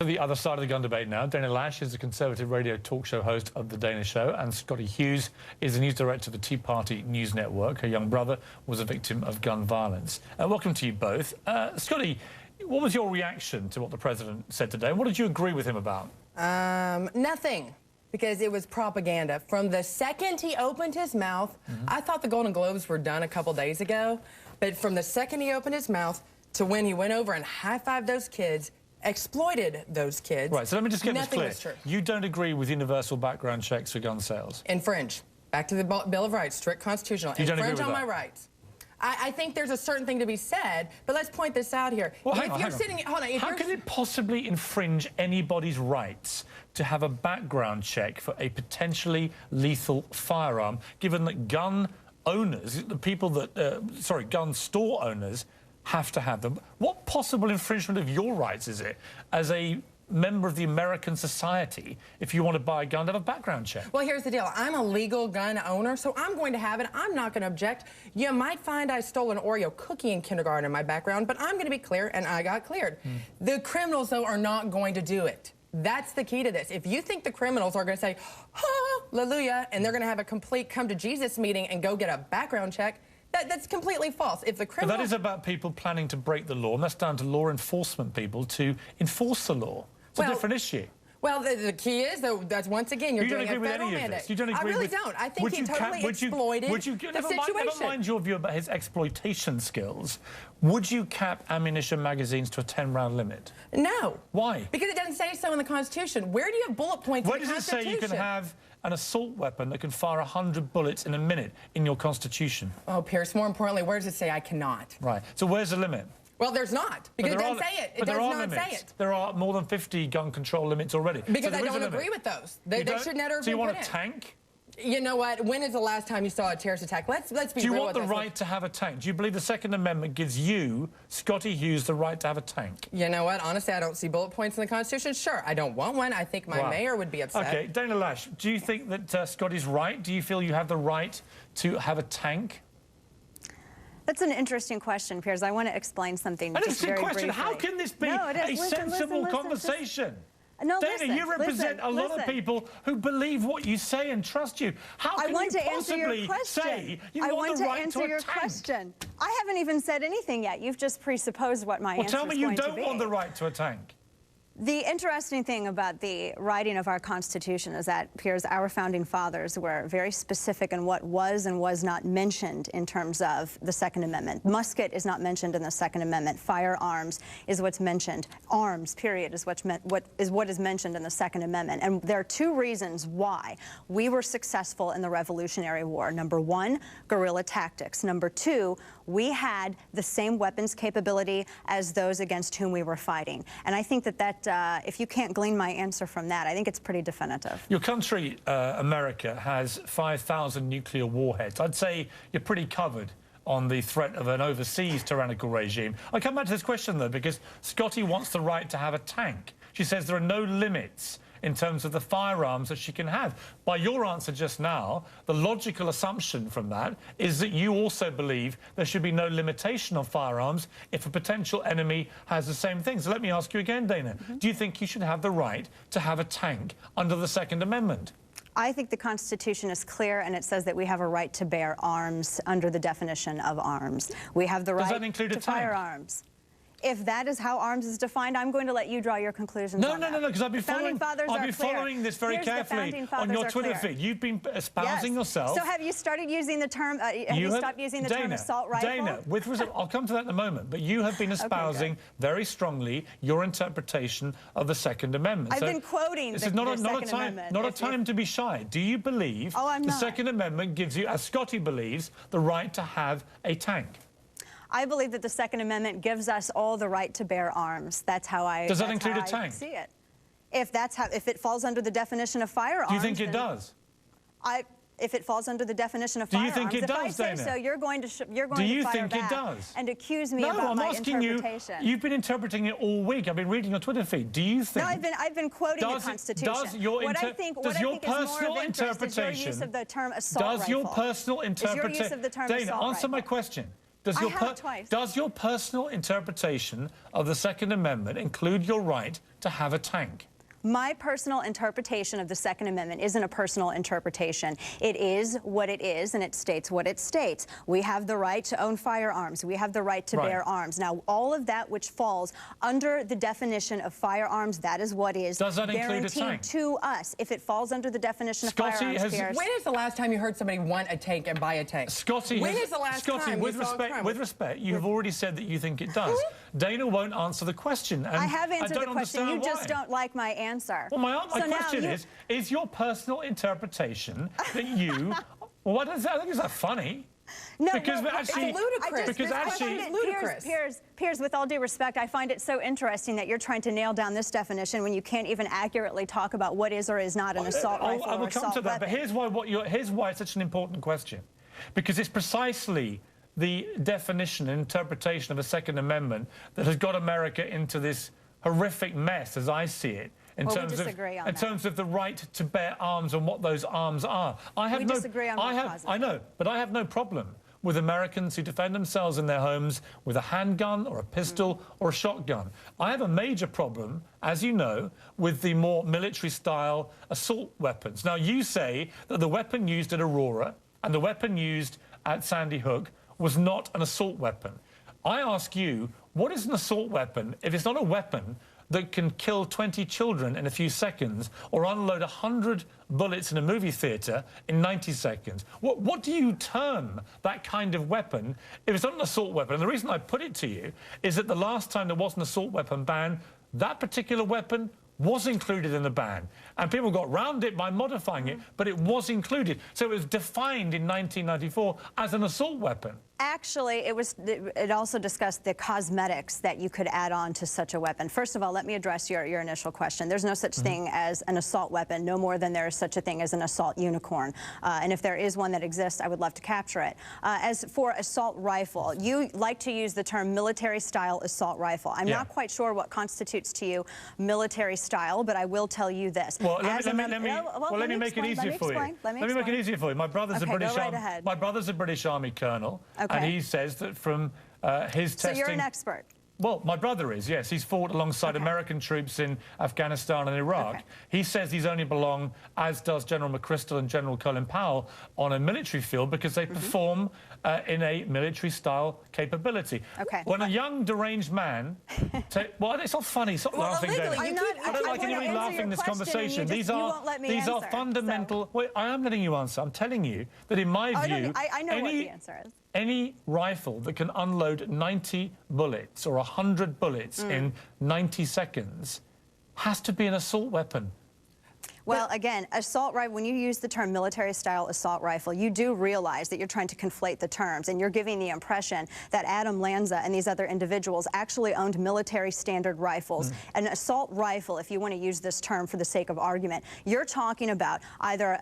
The other side of the gun debate now. Dana Lash is the Conservative radio talk show host of The Dana Show, and Scotty Hughes is the news director of the Tea Party News Network. Her young brother was a victim of gun violence. Welcome to you both. Scotty, what was your reaction to what the president said today? What did you agree with him about? Nothing, because it was propaganda. From the second he opened his mouth, I thought the Golden Globes were done a couple days ago, but from the second he opened his mouth to when he went over and high-fived those kids, exploited those kids. Right, so let me just get this clear. Was true. You don't agree with universal background checks for gun sales? Infringe. Back to the Bill of Rights, strict constitutional. You don't agree Infringe with on that? My rights. I think there's a certain thing to be said, but let's point this out here. Well, Hold on. How can it possibly infringe anybody's rights to have a background check for a potentially lethal firearm, given that gun owners, the people that, gun store owners, have to have them? What possible infringement of your rights is it as a member of the American society if you want to buy a gun to have a background check? Well, here's the deal. I'm a legal gun owner, so I'm going to have it. I'm not going to object. You might find I stole an Oreo cookie in kindergarten in my background, but I'm going to be clear, and I got cleared. The criminals, though, are not going to do it. That's the key to this. If you think the criminals are going to say, hallelujah, and they're going to have a complete come-to-Jesus meeting and go get a background check, that's completely false. If the criminal... But that is about people planning to break the law, and that's down to law enforcement people to enforce the law. It's a different issue. Well, the key is, though, that's once again, you're doing a federal mandate. You don't agree I really don't. I think he totally exploited the situation. Never mind your view about his exploitation skills. Would you cap ammunition magazines to a 10-round limit? No. Why? Because it doesn't say so in the Constitution. Where do you have bullet points in the Constitution? Where does it say you can have an assault weapon that can fire 100 bullets in a minute in your Constitution? Oh, Pierce, more importantly, where does it say I cannot? Right. So where's the limit? Well, there's not, because it doesn't say it. It does not say it. There are more than 50 gun control limits already. Because I don't agree with those. They should never be put in. So you want a tank? You know what? When is the last time you saw a terrorist attack? Let's be real with this. Do you want the right to have a tank? Do you believe the Second Amendment gives you, Scotty Hughes, the right to have a tank? You know what? Honestly, I don't see bullet points in the Constitution. Sure, I don't want one. I think my mayor would be upset. OK, Dana Lash, do you think that Scotty's right? Do you feel you have the right to have a tank? That's an interesting question, Piers. I want to explain something just very briefly. How can this be a sensible conversation? No, Dana, you represent a lot of people who believe what you say and trust you. How can you possibly say you want the right to a tank? I haven't even said anything yet. You've just presupposed what my answer is going to be. Well, tell me you don't want the right to a tank. The interesting thing about the writing of our Constitution is that, Piers, our founding fathers were very specific in what was and was not mentioned in terms of the Second Amendment. Musket is not mentioned in the Second Amendment. Firearms is what's mentioned. Arms, period, is what is mentioned in the Second Amendment. And there are two reasons why we were successful in the Revolutionary War. Number one, guerrilla tactics. Number two, we had the same weapons capability as those against whom we were fighting. And I think that if you can't glean my answer from that, I think it's pretty definitive. Your country, America, has 5,000 nuclear warheads. I'd say you're pretty covered on the threat of an overseas tyrannical regime. I come back to this question, though, because Scotty wants the right to have a tank. She says there are no limits in terms of the firearms that she can have. By your answer just now, the logical assumption from that is that you also believe there should be no limitation on firearms if a potential enemy has the same thing. So let me ask you again, Dana. Do you think you should have the right to have a tank under the Second Amendment? I think the Constitution is clear, and it says that we have a right to bear arms under the definition of arms. We have the right to firearms. If that is how arms is defined, I'm going to let you draw your conclusions. No, because I've been following this very carefully on your Twitter feed. You've been espousing yourself. So have you started using the term? Have you stopped using the term assault rifle? Dana, I'll come to that in a moment. But you have been espousing very strongly your interpretation of the Second Amendment. I've been quoting the Second Amendment. Not a time to be shy. Do you believe the Second Amendment gives you, as Scotty believes, the right to have a tank? I believe that the Second Amendment gives us all the right to bear arms. That's how I Does that include a tank? See it. If it falls under the definition of firearms. Do you think it does? If it falls under the definition of firearms. Do you think it does, Dana? If I say so, you're going to fire back. Do you think it does? And accuse me about my interpretation. You've been interpreting it all week. I've been reading your Twitter feed. Do you think? No, I've been quoting the Constitution. What I think is more of interest is your use of the term assault rifle. Does your personal interpretation? Dana, answer my question. Does your personal interpretation of the Second Amendment include your right to have a tank? My personal interpretation of the Second Amendment isn't a personal interpretation. It is what it is, and it states what it states. We have the right to own firearms. We have the right to bear arms. Now, all of that which falls under the definition of firearms, that is what is guaranteed to us. If it falls under the definition of firearms, Pierce. When is the last time you heard somebody want a tank and buy a tank? Scotty, when is the last time with respect, you have already said that you think it does. Dana won't answer the question. And I have answered the question. You just why. don't like my answer. Well, my question is your personal interpretation that you... Well, I think it's that funny. No, because no, actually, it's ludicrous. Piers, with all due respect, I find it so interesting that you're trying to nail down this definition when you can't even accurately talk about what is or is not an assault rifle I will come to that, but here's why it's such an important question. Because it's precisely the definition and interpretation of a Second Amendment that has got America into this horrific mess, as I see it. In terms of the right to bear arms and what those arms are. I know, but I have no problem with Americans who defend themselves in their homes with a handgun or a pistol or a shotgun. I have a major problem, as you know, with the more military-style assault weapons. Now, you say that the weapon used at Aurora and the weapon used at Sandy Hook was not an assault weapon. I ask you, what is an assault weapon if it's not a weapon that can kill 20 children in a few seconds or unload 100 bullets in a movie theatre in 90 seconds? What do you term that kind of weapon if it's not an assault weapon? And the reason I put it to you is that the last time there was an assault weapon ban, that particular weapon was included in the ban. And people got round it by modifying it, but it was included. So it was defined in 1994 as an assault weapon. Actually, it also discussed the cosmetics that you could add on to such a weapon. First of all, let me address your initial question. There's no such thing as an assault weapon, no more than there is such a thing as an assault unicorn. And if there is one that exists, I would love to capture it. As for assault rifle, you like to use the term military-style assault rifle. I'm not quite sure what constitutes to you military-style, but I will tell you this. Well, let me make it easier for you. Let me make it easier for you. My brother's a British Army colonel. Okay. And he says that from his testing... So you're an expert? Well, my brother is, yes. He's fought alongside American troops in Afghanistan and Iraq. He says he's only belong, as does General McChrystal and General Colin Powell, on a military field because they perform in a military-style capability. When a young, deranged man... well, it's not funny. Stop laughing, David. I don't like anybody laughing in this conversation. These are fundamental... Wait, I am letting you answer. I'm telling you that, in my view... I know what the answer is. Any rifle that can unload 90 bullets or 100 bullets in 90 seconds has to be an assault weapon. Well, again, assault rifle, when you use the term military-style assault rifle, you do realize that you're trying to conflate the terms, and you're giving the impression that Adam Lanza and these other individuals actually owned military standard rifles. An assault rifle, if you want to use this term for the sake of argument, you're talking about either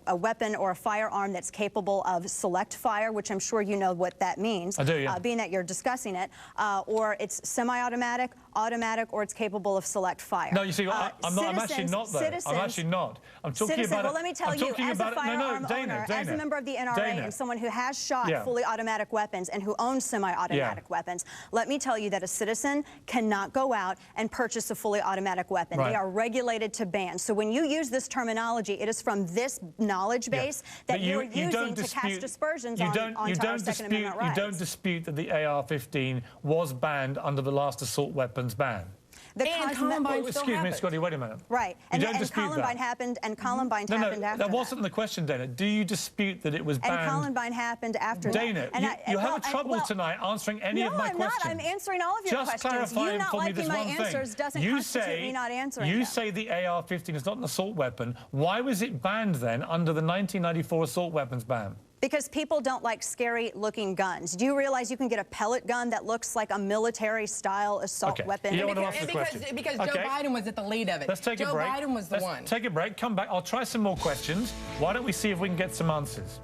a weapon or a firearm that's capable of select fire, which I'm sure you know what that means. I do, yeah. Being that you're discussing it, or it's semi-automatic, automatic, or it's capable of select fire. No, you see, I'm actually not, though. I'm actually not. I'm talking about... Well, let me tell you, as a firearm owner, as a member of the NRA, and someone who has shot fully automatic weapons and who owns semi-automatic weapons, let me tell you that a citizen cannot go out and purchase a fully automatic weapon. They are regulated to ban. So when you use this terminology, it is from this knowledge base that you're using to cast aspersions on our Second Amendment rights. You don't dispute that the AR-15 was banned under the last assault weapons ban. And Columbine Excuse me, Scotty, wait a minute. Right. And Columbine happened, and Columbine happened after that wasn't the question, Dana. Do you dispute that it was banned? And Columbine happened after that. Dana, you have trouble tonight answering any of my questions. No, I'm not. I'm answering all of your questions. Just clarifying for me this one thing. You not liking my answers doesn't constitute me not answering them. You say the AR-15 is not an assault weapon. Why was it banned then under the 1994 assault weapons ban? Because people don't like scary-looking guns. Do you realize you can get a pellet gun that looks like a military-style assault weapon? You don't want to ask the question. Because Joe Biden was at the lead of it. Let's take a break. Joe Biden was the one. Take a break. Come back. I'll try some more questions. Why don't we see if we can get some answers?